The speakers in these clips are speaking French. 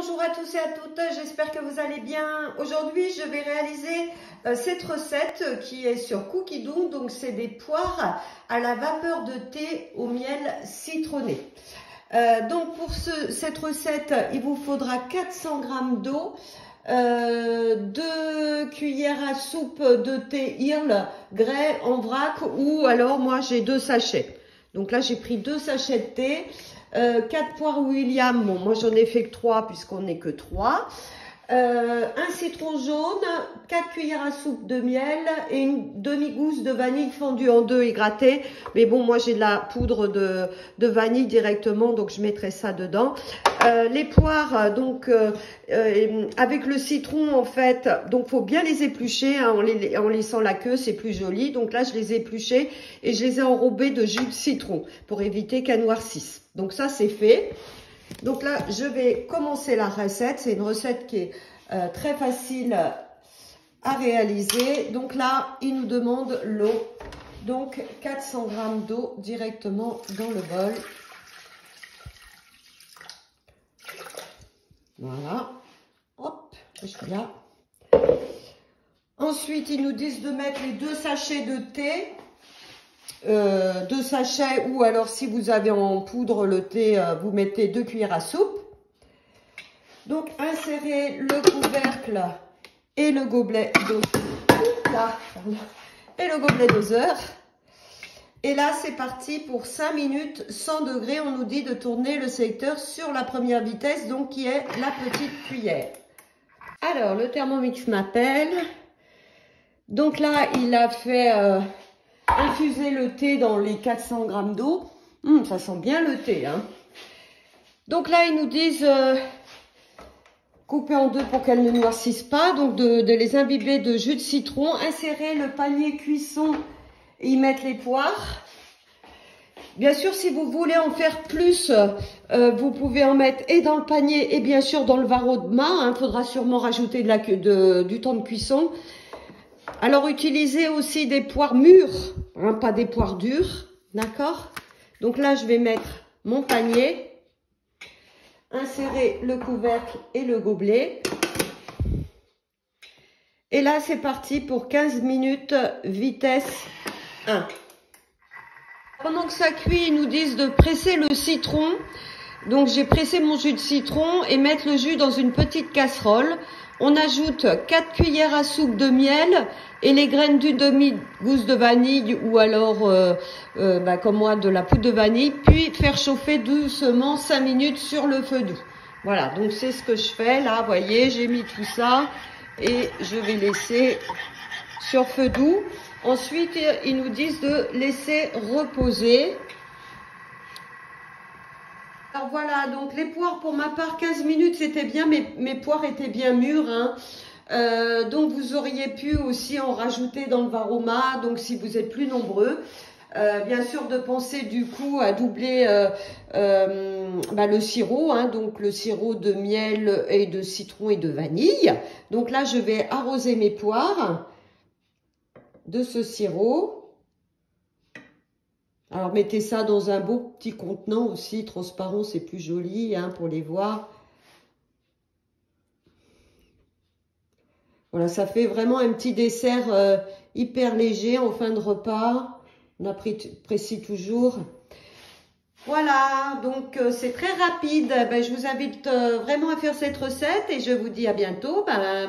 Bonjour à tous et à toutes, j'espère que vous allez bien. Aujourd'hui, je vais réaliser cette recette qui est sur Cookie Dough. Donc, c'est des poires à la vapeur de thé au miel citronné. Donc, pour cette recette, il vous faudra 400 g d'eau, 2 cuillères à soupe de thé Earl Grey en vrac, ou alors moi j'ai 2 sachets. Donc là, j'ai pris 2 sachets de thé. 4 poires William, bon moi j'en ai fait que 3 puisqu'on n'est que 3. Un citron jaune, 4 cuillères à soupe de miel et une demi-gousse de vanille fondue en deux et grattée. Mais bon, moi j'ai de la poudre de vanille directement, donc je mettrai ça dedans. Les poires, donc avec le citron en fait, donc faut bien les éplucher hein, en laissant la queue, c'est plus joli. Donc là je les ai épluchées et je les ai enrobées de jus de citron pour éviter qu'elles noircissent. Donc ça c'est fait. Donc là, je vais commencer la recette. C'est une recette qui est très facile à réaliser. Donc là, il nous demande l'eau. Donc 400 g d'eau directement dans le bol. Voilà. Hop, je suis là. Ensuite, ils nous disent de mettre les 2 sachets de thé. 2 sachets, ou alors si vous avez en poudre le thé, vous mettez 2 cuillères à soupe. Donc insérez le couvercle et le gobelet doseur. Et là c'est parti pour 5 minutes 100 degrés. On nous dit de tourner le sélecteur sur la première vitesse, donc qui est la petite cuillère. Alors le Thermomix m'appelle. Donc là il a fait infuser le thé dans les 400 g d'eau. Ça sent bien le thé. Hein. Donc là, ils nous disent couper en deux pour qu'elles ne noircissent pas. Donc de les imbiber de jus de citron. Insérer le panier cuisson et y mettre les poires. Bien sûr, si vous voulez en faire plus, vous pouvez en mettre et dans le panier et bien sûr dans le varot-de-main. Il faudra sûrement rajouter du temps de cuisson. Alors, utilisez aussi des poires mûres, hein, pas des poires dures, d'accord? Donc là, je vais mettre mon panier, insérer le couvercle et le gobelet. Et là, c'est parti pour 15 minutes, vitesse 1. Pendant que ça cuit, ils nous disent de presser le citron. Donc, j'ai pressé mon jus de citron et mettre le jus dans une petite casserole. On ajoute 4 cuillères à soupe de miel et les graines d'une demi-gousse de vanille ou alors, comme moi, de la poudre de vanille. Puis faire chauffer doucement 5 minutes sur le feu doux. Voilà, donc c'est ce que je fais. Là, vous voyez, j'ai mis tout ça et je vais laisser sur feu doux. Ensuite, ils nous disent de laisser reposer. Alors voilà, donc les poires pour ma part 15 minutes c'était bien, mes poires étaient bien mûres. Hein. Donc vous auriez pu aussi en rajouter dans le varoma, donc si vous êtes plus nombreux. Bien sûr de penser du coup à doubler le sirop, hein, donc le sirop de miel et de citron et de vanille. Donc là je vais arroser mes poires de ce sirop. Alors, mettez ça dans un beau petit contenant aussi, transparent, c'est plus joli hein, pour les voir. Voilà, ça fait vraiment un petit dessert hyper léger en fin de repas. On apprécie toujours. Voilà, donc c'est très rapide. Je vous invite vraiment à faire cette recette et je vous dis à bientôt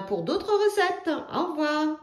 pour d'autres recettes. Au revoir.